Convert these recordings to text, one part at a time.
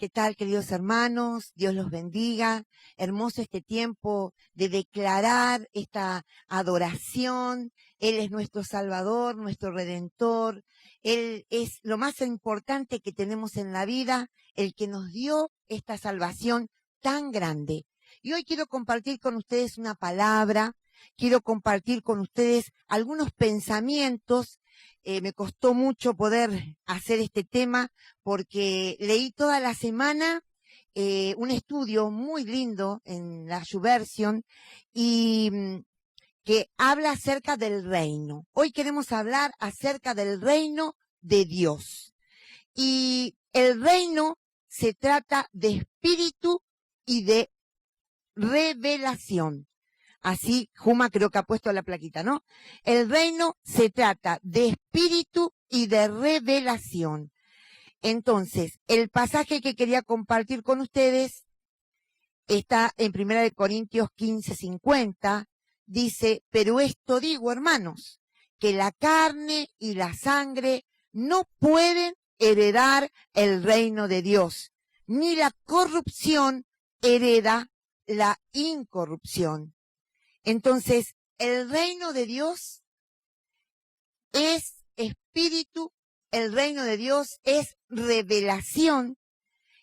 ¿Qué tal, queridos hermanos? Dios los bendiga. Hermoso este tiempo de declarar esta adoración. Él es nuestro Salvador, nuestro Redentor. Él es lo más importante que tenemos en la vida, el que nos dio esta salvación tan grande. Y hoy quiero compartir con ustedes una palabra, quiero compartir con ustedes algunos pensamientos. Me costó mucho poder hacer este tema porque leí toda la semana un estudio muy lindo en la YouVersion y que habla acerca del reino. Hoy queremos hablar acerca del reino de Dios. Y el reino se trata de espíritu y de revelación. Así, Juma creo que ha puesto la plaquita, ¿no? El reino se trata de espíritu y de revelación. Entonces, el pasaje que quería compartir con ustedes está en 1 Corintios 15:50. Dice, pero esto digo, hermanos, que la carne y la sangre no pueden heredar el reino de Dios, ni la corrupción hereda la incorrupción. Entonces, el reino de Dios es espíritu, el reino de Dios es revelación.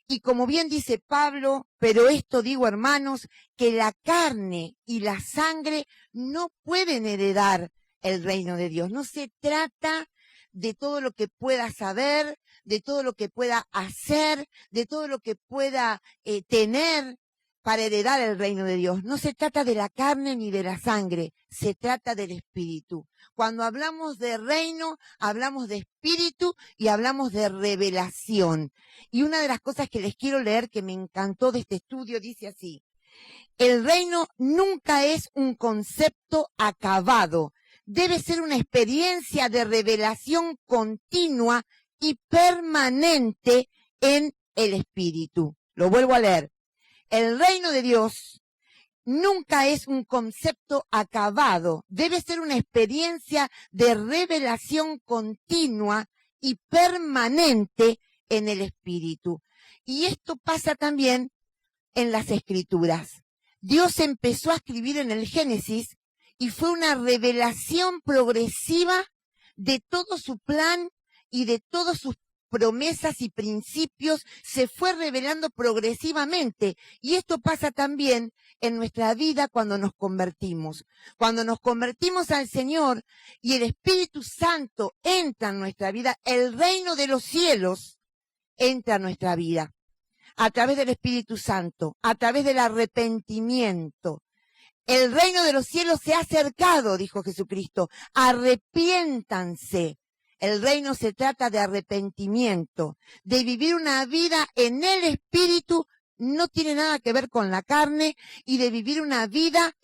Y como bien dice Pablo, pero esto digo, hermanos, que la carne y la sangre no pueden heredar el reino de Dios. No se trata de todo lo que pueda saber, de todo lo que pueda hacer, de todo lo que pueda tener para heredar el reino de Dios. No se trata de la carne ni de la sangre, se trata del espíritu. Cuando hablamos de reino, hablamos de espíritu y hablamos de revelación. Y una de las cosas que les quiero leer que me encantó de este estudio dice así: el reino nunca es un concepto acabado, debe ser una experiencia de revelación continua y permanente en el espíritu. Lo vuelvo a leer. El reino de Dios nunca es un concepto acabado, debe ser una experiencia de revelación continua y permanente en el espíritu. Y esto pasa también en las escrituras. Dios empezó a escribir en el Génesis y fue una revelación progresiva de todo su plan y de todos sus promesas y principios, se fue revelando progresivamente. Y esto pasa también en nuestra vida cuando nos convertimos. Cuando nos convertimos al Señor y el Espíritu Santo entra en nuestra vida, el reino de los cielos entra en nuestra vida. A través del Espíritu Santo, a través del arrepentimiento. El reino de los cielos se ha acercado, dijo Jesucristo. Arrepiéntanse. El reino se trata de arrepentimiento, de vivir una vida en el Espíritu, no tiene nada que ver con la carne, y de vivir una vida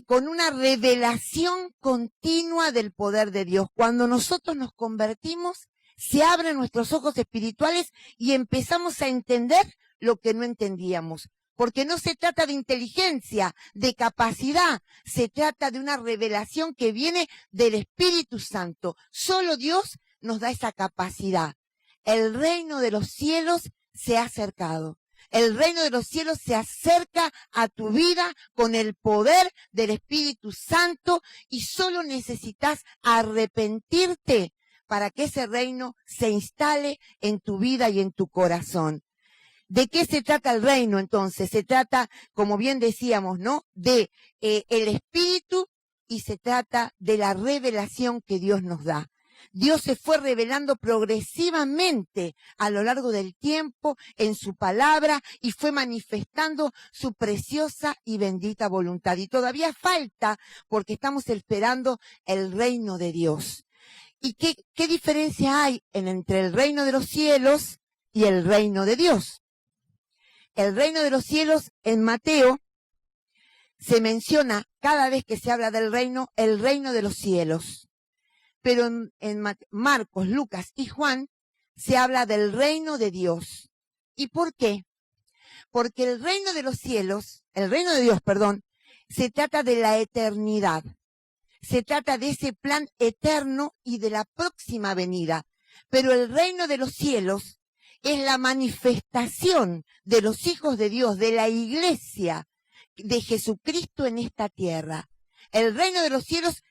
con una revelación continua del poder de Dios. Cuando nosotros nos convertimos, se abren nuestros ojos espirituales y empezamos a entender lo que no entendíamos. Porque no se trata de inteligencia, de capacidad, se trata de una revelación que viene del Espíritu Santo. Solo Dios nos da esa capacidad. El reino de los cielos se ha acercado. El reino de los cielos se acerca a tu vida con el poder del Espíritu Santo y solo necesitas arrepentirte para que ese reino se instale en tu vida y en tu corazón. ¿De qué se trata el reino entonces? Se trata, como bien decíamos, ¿no? De el espíritu y se trata de la revelación que Dios nos da. Dios se fue revelando progresivamente a lo largo del tiempo en su palabra y fue manifestando su preciosa y bendita voluntad. Y todavía falta porque estamos esperando el reino de Dios. ¿Y qué diferencia hay entre el reino de los cielos y el reino de Dios? El reino de los cielos en Mateo se menciona cada vez que se habla del reino, el reino de los cielos. Pero en Marcos, Lucas y Juan se habla del reino de Dios. ¿Y por qué? Porque el reino de los cielos, el reino de Dios, perdón, se trata de la eternidad. Se trata de ese plan eterno y de la próxima venida. Pero el reino de los cielos es la manifestación de los hijos de Dios, de la iglesia de Jesucristo en esta tierra. El reino de los cielos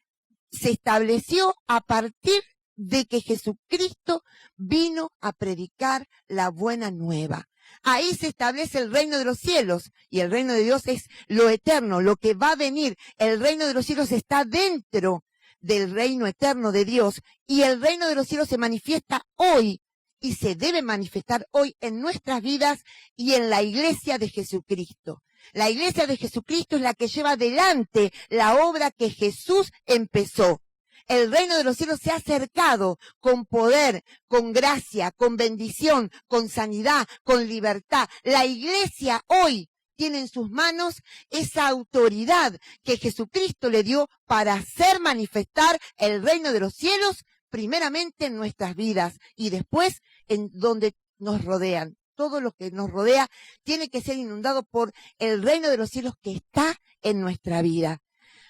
se estableció a partir de que Jesucristo vino a predicar la buena nueva. Ahí se establece el reino de los cielos, y el reino de Dios es lo eterno, lo que va a venir. El reino de los cielos está dentro del reino eterno de Dios, y el reino de los cielos se manifiesta hoy, y se debe manifestar hoy en nuestras vidas y en la iglesia de Jesucristo. La iglesia de Jesucristo es la que lleva adelante la obra que Jesús empezó. El reino de los cielos se ha acercado con poder, con gracia, con bendición, con sanidad, con libertad. La iglesia hoy tiene en sus manos esa autoridad que Jesucristo le dio para hacer manifestar el reino de los cielos, primeramente en nuestras vidas y después en donde nos rodean. Todo lo que nos rodea tiene que ser inundado por el reino de los cielos que está en nuestra vida.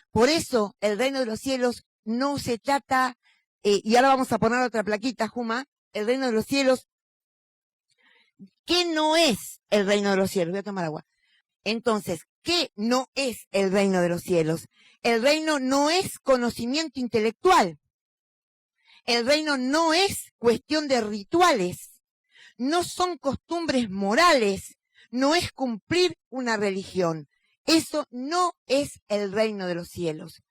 Por eso el reino de los cielos no se trata, y ahora vamos a poner otra plaquita, Juma, el reino de los cielos. ¿Qué no es el reino de los cielos? Voy a tomar agua. Entonces, ¿qué no es el reino de los cielos? El reino no es conocimiento intelectual. El reino no es cuestión de rituales. No son costumbres morales. No es cumplir una religión. Eso no es el reino de los cielos.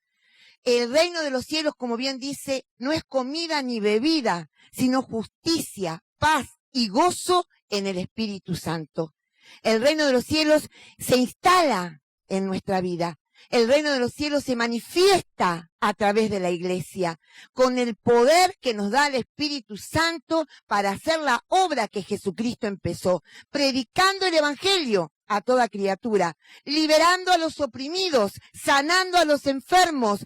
El reino de los cielos, como bien dice, no es comida ni bebida, sino justicia, paz y gozo en el Espíritu Santo. El reino de los cielos se instala en nuestra vida. El reino de los cielos se manifiesta a través de la iglesia, con el poder que nos da el Espíritu Santo para hacer la obra que Jesucristo empezó, predicando el Evangelio a toda criatura, liberando a los oprimidos, sanando a los enfermos,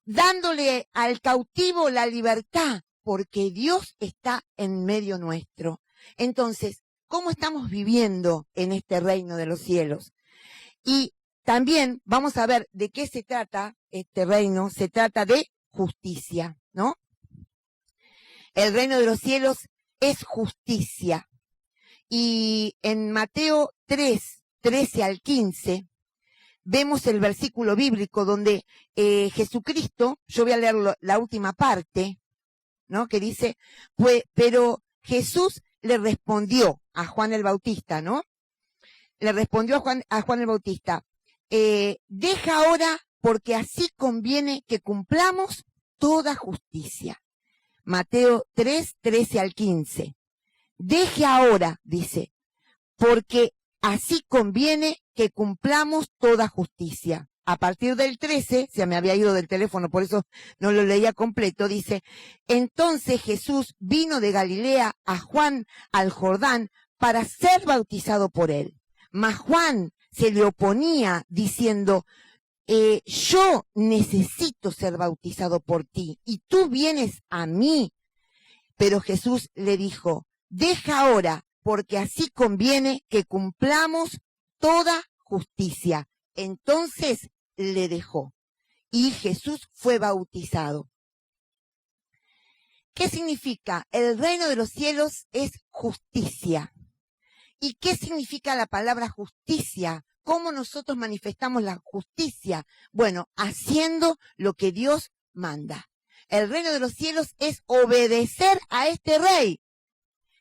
dándole al cautivo la libertad, porque Dios está en medio nuestro. Entonces, ¿cómo estamos viviendo en este reino de los cielos? Y también vamos a ver de qué se trata este reino. Se trata de justicia, ¿no? El reino de los cielos es justicia. Y en Mateo 3, 13 al 15, vemos el versículo bíblico donde Jesucristo, yo voy a leer la última parte, ¿no? Que dice, pues, pero Jesús le respondió a Juan el Bautista, ¿no? Le respondió a Juan el Bautista, deja ahora, porque así conviene que cumplamos toda justicia. Mateo 3, 13 al 15. Deje ahora, dice, porque así conviene que cumplamos toda justicia. A partir del 13, se me había ido del teléfono, por eso no lo leía completo, dice, entonces Jesús vino de Galilea a Juan al Jordán para ser bautizado por él. Mas Juan se le oponía diciendo, yo necesito ser bautizado por ti y tú vienes a mí. Pero Jesús le dijo, deja ahora, porque así conviene que cumplamos toda justicia. Entonces le dejó y Jesús fue bautizado. ¿Qué significa? El reino de los cielos es justicia. ¿Y qué significa la palabra justicia? ¿Cómo nosotros manifestamos la justicia? Bueno, haciendo lo que Dios manda. El reino de los cielos es obedecer a este rey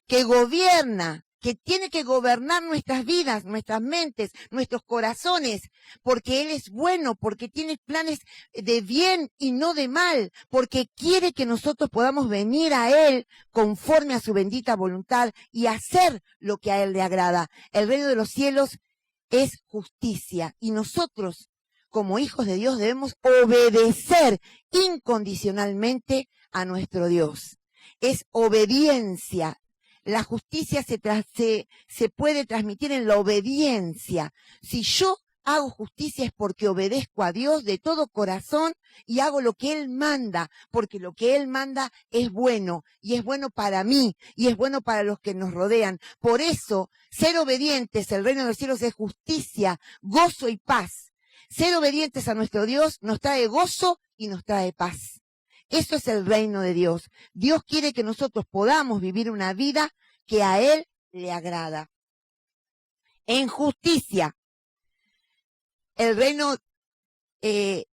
que gobierna, que tiene que gobernar nuestras vidas, nuestras mentes, nuestros corazones, porque Él es bueno, porque tiene planes de bien y no de mal, porque quiere que nosotros podamos venir a Él conforme a su bendita voluntad y hacer lo que a Él le agrada. El reino de los cielos es justicia y nosotros, como hijos de Dios, debemos obedecer incondicionalmente a nuestro Dios. Es obediencia. La justicia se puede transmitir en la obediencia. Si yo hago justicia es porque obedezco a Dios de todo corazón y hago lo que Él manda, porque lo que Él manda es bueno, y es bueno para mí, y es bueno para los que nos rodean. Por eso, ser obedientes, el reino de los cielos es justicia, gozo y paz. Ser obedientes a nuestro Dios nos trae gozo y nos trae paz. Eso es el reino de Dios. Dios quiere que nosotros podamos vivir una vida que a Él le agrada. En justicia, el reino, en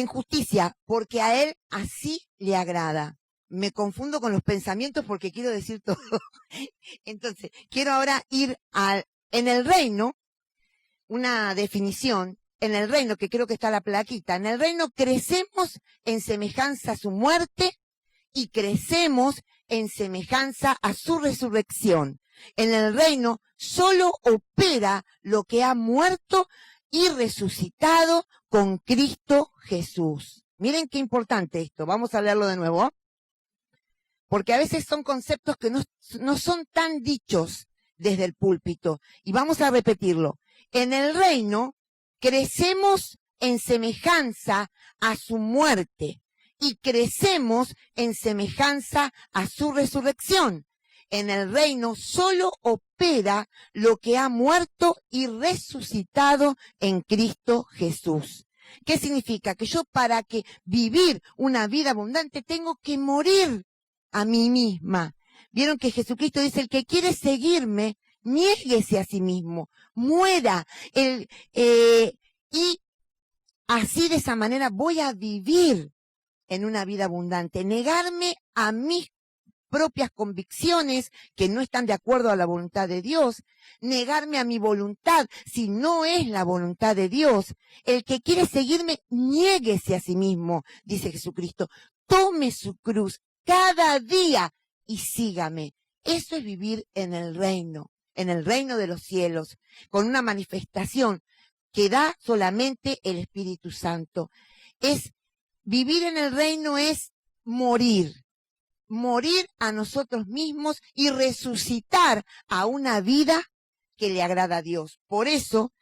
justicia, porque a Él así le agrada. Me confundo con los pensamientos porque quiero decir todo. Entonces, quiero ahora ir en el reino, una definición, en el reino, que creo que está la plaquita, en el reino crecemos en semejanza a su muerte y crecemos en semejanza a su resurrección. En el reino solo opera lo que ha muerto y resucitado con Cristo Jesús. Miren qué importante esto. Vamos a leerlo de nuevo. Porque a veces son conceptos que no son tan dichos desde el púlpito. Y vamos a repetirlo. En el reino crecemos en semejanza a su muerte y crecemos en semejanza a su resurrección. En el reino solo opera lo que ha muerto y resucitado en Cristo Jesús. ¿Qué significa? Que yo para que vivir una vida abundante tengo que morir a mí misma. Vieron que Jesucristo dice, el que quiere seguirme, niéguese a sí mismo, muera. Y así de esa manera voy a vivir en una vida abundante, negarme a mis propias convicciones que no están de acuerdo a la voluntad de Dios, negarme a mi voluntad si no es la voluntad de Dios. El que quiere seguirme, niéguese a sí mismo, dice Jesucristo, tome su cruz cada día y sígame. Eso es vivir en el reino de los cielos, con una manifestación que da solamente el Espíritu Santo. Vivir en el reino es morir a nosotros mismos y resucitar a una vida que le agrada a Dios. Por eso,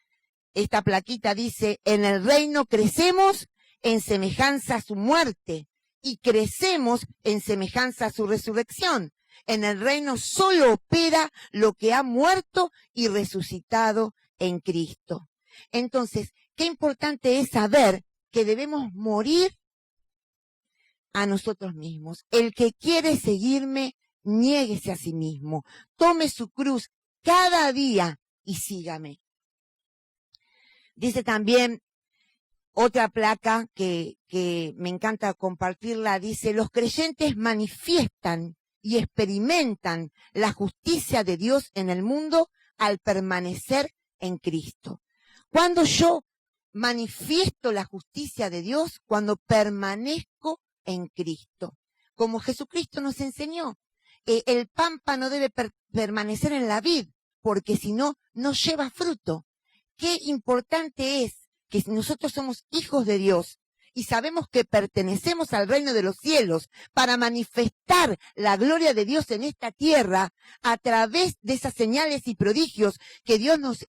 esta plaquita dice, en el reino crecemos en semejanza a su muerte y crecemos en semejanza a su resurrección. En el reino solo opera lo que ha muerto y resucitado en Cristo. Entonces, qué importante es saber que debemos morir a nosotros mismos. El que quiere seguirme, niéguese a sí mismo. Tome su cruz cada día y sígame. Dice también otra placa que me encanta compartirla, dice, los creyentes manifiestan y experimentan la justicia de Dios en el mundo al permanecer en Cristo. Cuando yo manifiesto la justicia de Dios, cuando permanezco en Cristo, como Jesucristo nos enseñó, el pámpano debe permanecer en la vid, porque si no, no lleva fruto. Qué importante es que nosotros somos hijos de Dios y sabemos que pertenecemos al reino de los cielos para manifestar la gloria de Dios en esta tierra a través de esas señales y prodigios que Dios nos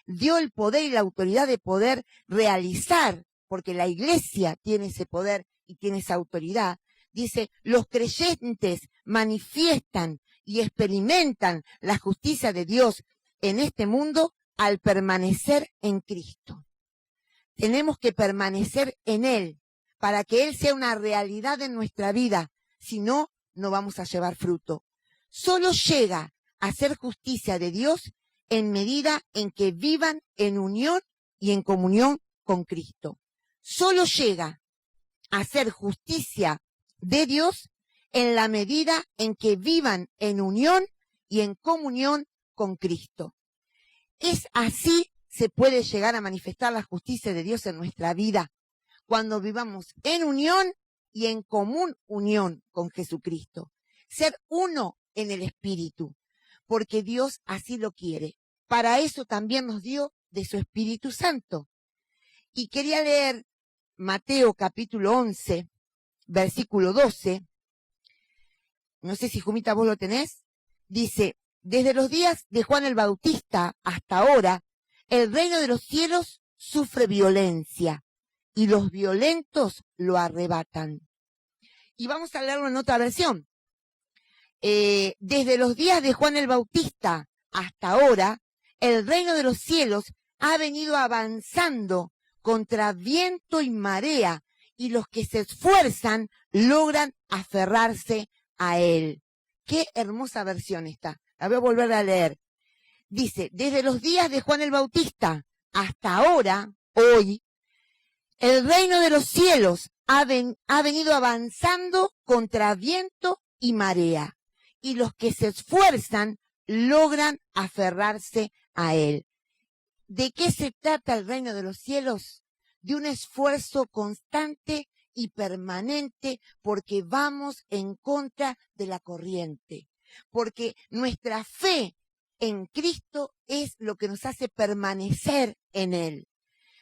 dio el poder y la autoridad de poder realizar, porque la iglesia tiene ese poder y tiene esa autoridad. Dice, los creyentes manifiestan y experimentan la justicia de Dios en este mundo al permanecer en Cristo. Tenemos que permanecer en Él para que Él sea una realidad en nuestra vida. Si no, no vamos a llevar fruto. Solo llega a ser justicia de Dios en medida en que vivan en unión y en comunión con Cristo. Solo llega a ser justicia de Dios en la medida en que vivan en unión y en comunión con Cristo. Es así se puede llegar a manifestar la justicia de Dios en nuestra vida, cuando vivamos en unión y en común unión con Jesucristo. Ser uno en el Espíritu, porque Dios así lo quiere. Para eso también nos dio de su Espíritu Santo. Y quería leer Mateo capítulo 11, versículo 12. No sé si, Jumita, vos lo tenés. Dice, desde los días de Juan el Bautista hasta ahora, el reino de los cielos sufre violencia y los violentos lo arrebatan. Y vamos a leerlo en otra versión. Desde los días de Juan el Bautista hasta ahora, el reino de los cielos ha venido avanzando contra viento y marea, y los que se esfuerzan logran aferrarse a él. Qué hermosa versión esta. La voy a volver a leer. Dice, desde los días de Juan el Bautista hasta ahora, hoy, el reino de los cielos ha venido avanzando contra viento y marea, y los que se esfuerzan logran aferrarse a él. ¿De qué se trata el reino de los cielos? De un esfuerzo constante y permanente, porque vamos en contra de la corriente, porque nuestra fe en Cristo es lo que nos hace permanecer en él.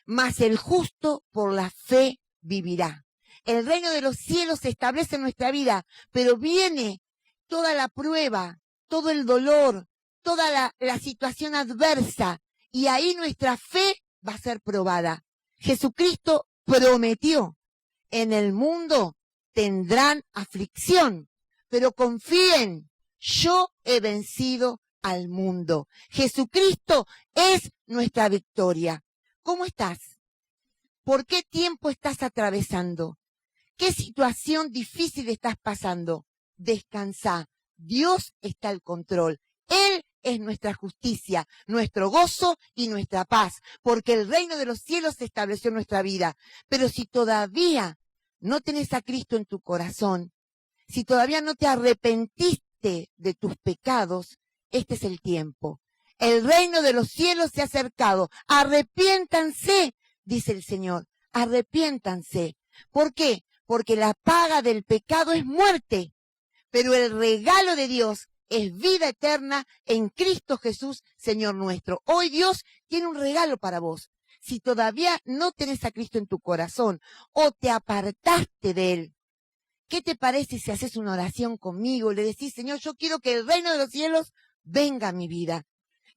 Mas el justo por la fe vivirá. El reino de los cielos se establece en nuestra vida, pero viene toda la prueba, todo el dolor, toda la situación adversa, y ahí nuestra fe va a ser probada. Jesucristo prometió, en el mundo tendrán aflicción, pero confíen, yo he vencido al mundo. Jesucristo es nuestra victoria. ¿Cómo estás? ¿Por qué tiempo estás atravesando? ¿Qué situación difícil estás pasando? Descansa. Dios está al control. Él es nuestra justicia, nuestro gozo y nuestra paz, porque el reino de los cielos se estableció en nuestra vida. Pero si todavía no tenés a Cristo en tu corazón, si todavía no te arrepentiste de tus pecados, este es el tiempo. El reino de los cielos se ha acercado. Arrepiéntanse, dice el Señor. Arrepiéntanse. ¿Por qué? Porque la paga del pecado es muerte, pero el regalo de Dios es vida eterna en Cristo Jesús, Señor nuestro. Hoy Dios tiene un regalo para vos. Si todavía no tenés a Cristo en tu corazón o te apartaste de Él, ¿qué te parece si haces una oración conmigo? Le decís, Señor, yo quiero que el reino de los cielos venga a mi vida.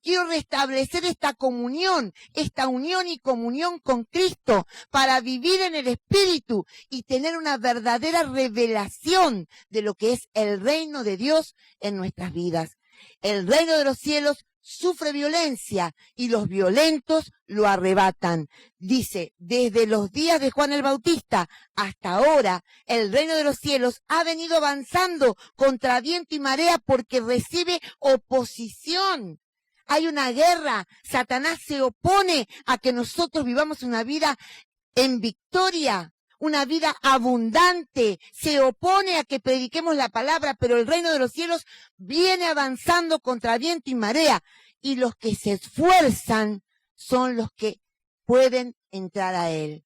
Quiero restablecer esta comunión, esta unión y comunión con Cristo para vivir en el Espíritu y tener una verdadera revelación de lo que es el reino de Dios en nuestras vidas. El reino de los cielos sufre violencia y los violentos lo arrebatan. Dice, desde los días de Juan el Bautista hasta ahora, el reino de los cielos ha venido avanzando contra viento y marea porque recibe oposición. Hay una guerra. Satanás se opone a que nosotros vivamos una vida en victoria, una vida abundante. Se opone a que prediquemos la palabra, pero el reino de los cielos viene avanzando contra viento y marea. Y los que se esfuerzan son los que pueden entrar a él.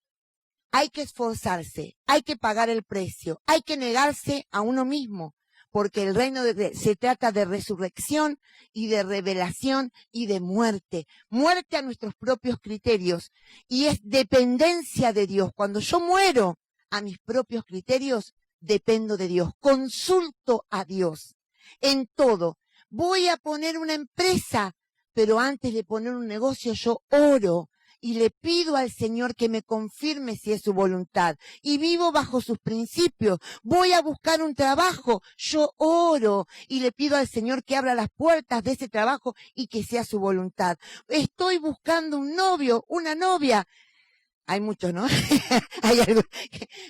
Hay que esforzarse, hay que pagar el precio, hay que negarse a uno mismo. Porque el reino se trata de resurrección y de revelación y de muerte. Muerte a nuestros propios criterios. Y es dependencia de Dios. Cuando yo muero a mis propios criterios, dependo de Dios. Consulto a Dios en todo. Voy a poner una empresa, pero antes de poner un negocio yo oro. Y le pido al Señor que me confirme si es su voluntad. Y vivo bajo sus principios. Voy a buscar un trabajo. Yo oro y le pido al Señor que abra las puertas de ese trabajo y que sea su voluntad. Estoy buscando un novio, una novia. Hay muchos, ¿no? Hay algo.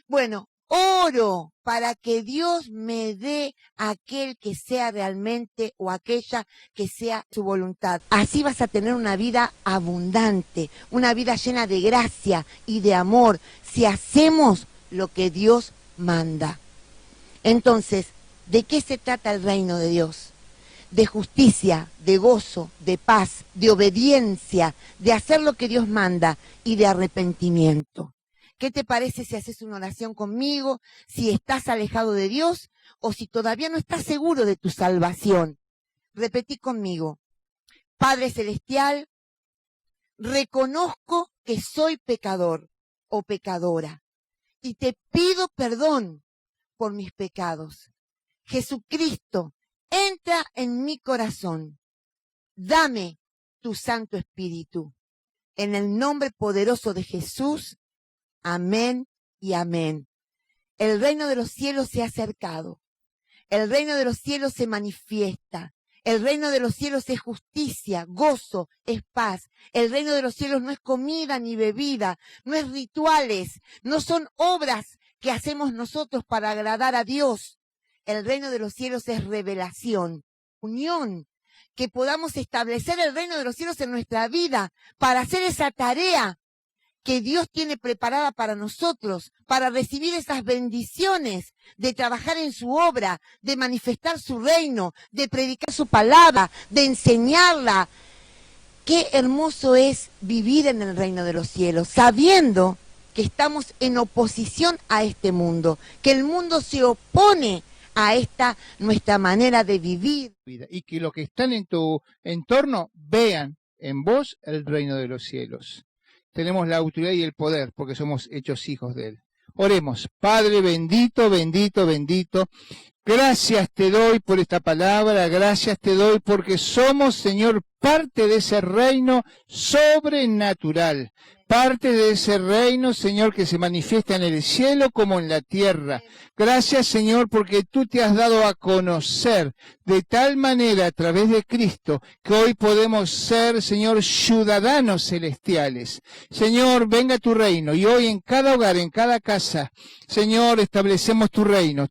Bueno, oro para que Dios me dé aquel que sea realmente o aquella que sea su voluntad. Así vas a tener una vida abundante, una vida llena de gracia y de amor, si hacemos lo que Dios manda. Entonces, ¿de qué se trata el reino de Dios? De justicia, de gozo, de paz, de obediencia, de hacer lo que Dios manda y de arrepentimiento. ¿Qué te parece si haces una oración conmigo, si estás alejado de Dios o si todavía no estás seguro de tu salvación? Repetí conmigo. Padre Celestial, reconozco que soy pecador o pecadora y te pido perdón por mis pecados. Jesucristo, entra en mi corazón. Dame tu Santo Espíritu. En el nombre poderoso de Jesús. Amén y amén. El reino de los cielos se ha acercado. El reino de los cielos se manifiesta. El reino de los cielos es justicia, gozo, es paz. El reino de los cielos no es comida ni bebida, no es rituales, no son obras que hacemos nosotros para agradar a Dios. el reino de los cielos es revelación, unión, que podamos establecer el reino de los cielos en nuestra vida para hacer esa tarea que Dios tiene preparada para nosotros, para recibir esas bendiciones, de trabajar en su obra, de manifestar su reino, de predicar su palabra, de enseñarla. Qué hermoso es vivir en el reino de los cielos, sabiendo que estamos en oposición a este mundo, que el mundo se opone a esta nuestra manera de vivir. Y que los que están en tu entorno vean en vos el reino de los cielos. Tenemos la autoridad y el poder porque somos hechos hijos de Él. Oremos. Padre bendito, bendito, bendito. Gracias te doy por esta palabra, gracias te doy porque somos, Señor, parte de ese reino sobrenatural. Parte de ese reino, Señor, que se manifiesta en el cielo como en la tierra. Gracias, Señor, porque tú te has dado a conocer de tal manera a través de Cristo que hoy podemos ser, Señor, ciudadanos celestiales. Señor, venga tu reino y hoy en cada hogar, en cada casa, Señor, establecemos tu reino,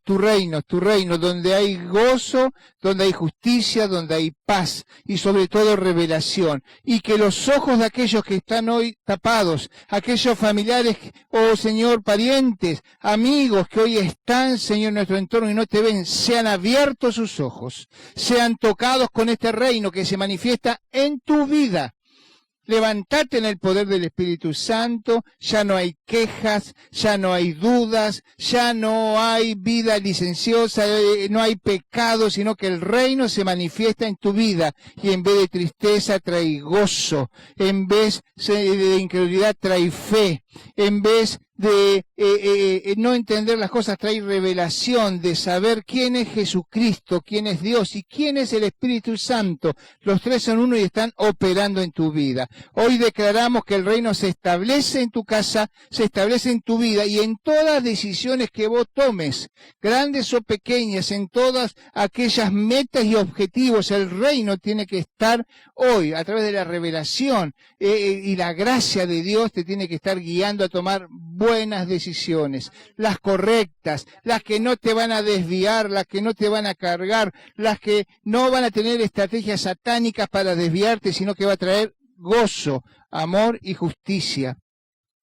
donde hay gozo, donde hay justicia, donde hay paz y sobre todo revelación. Y que los ojos de aquellos que están hoy tapados, aquellos familiares, oh Señor, parientes, amigos que hoy están, Señor, en nuestro entorno y no te ven, sean abiertos sus ojos, sean tocados con este reino que se manifiesta en tu vida. Levantate en el poder del Espíritu Santo, ya no hay quejas, ya no hay dudas, ya no hay vida licenciosa, no hay pecado, sino que el reino se manifiesta en tu vida y en vez de tristeza trae gozo, en vez de incredulidad trae fe, en vez de no entender las cosas trae revelación de saber quién es Jesucristo, quién es Dios y quién es el Espíritu Santo. Los tres son uno y están operando en tu vida. Hoy declaramos que el reino se establece en tu casa, se establece en tu vida y en todas las decisiones que vos tomes, grandes o pequeñas, en todas aquellas metas y objetivos, el reino tiene que estar hoy a través de la revelación y la gracia de Dios te tiene que estar guiando a tomar buenas decisiones, las correctas, las que no te van a desviar, las que no te van a cargar, las que no van a tener estrategias satánicas para desviarte, sino que va a traer gozo, amor y justicia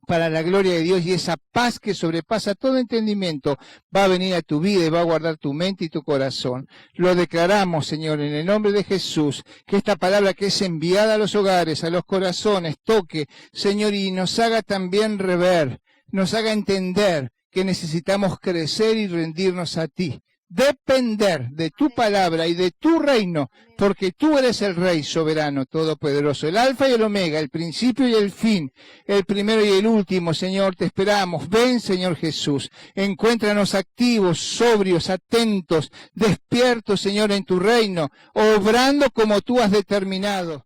para la gloria de Dios, y esa paz que sobrepasa todo entendimiento va a venir a tu vida y va a guardar tu mente y tu corazón. Lo declaramos, Señor, en el nombre de Jesús, que esta palabra que es enviada a los hogares, a los corazones, toque, Señor, y nos haga también rever, nos haga entender que necesitamos crecer y rendirnos a ti. Depender de tu palabra y de tu reino, porque tú eres el Rey soberano, todopoderoso, el alfa y el omega, el principio y el fin, el primero y el último. Señor, te esperamos. Ven, Señor Jesús, encuéntranos activos, sobrios, atentos, despiertos, Señor, en tu reino, obrando como tú has determinado.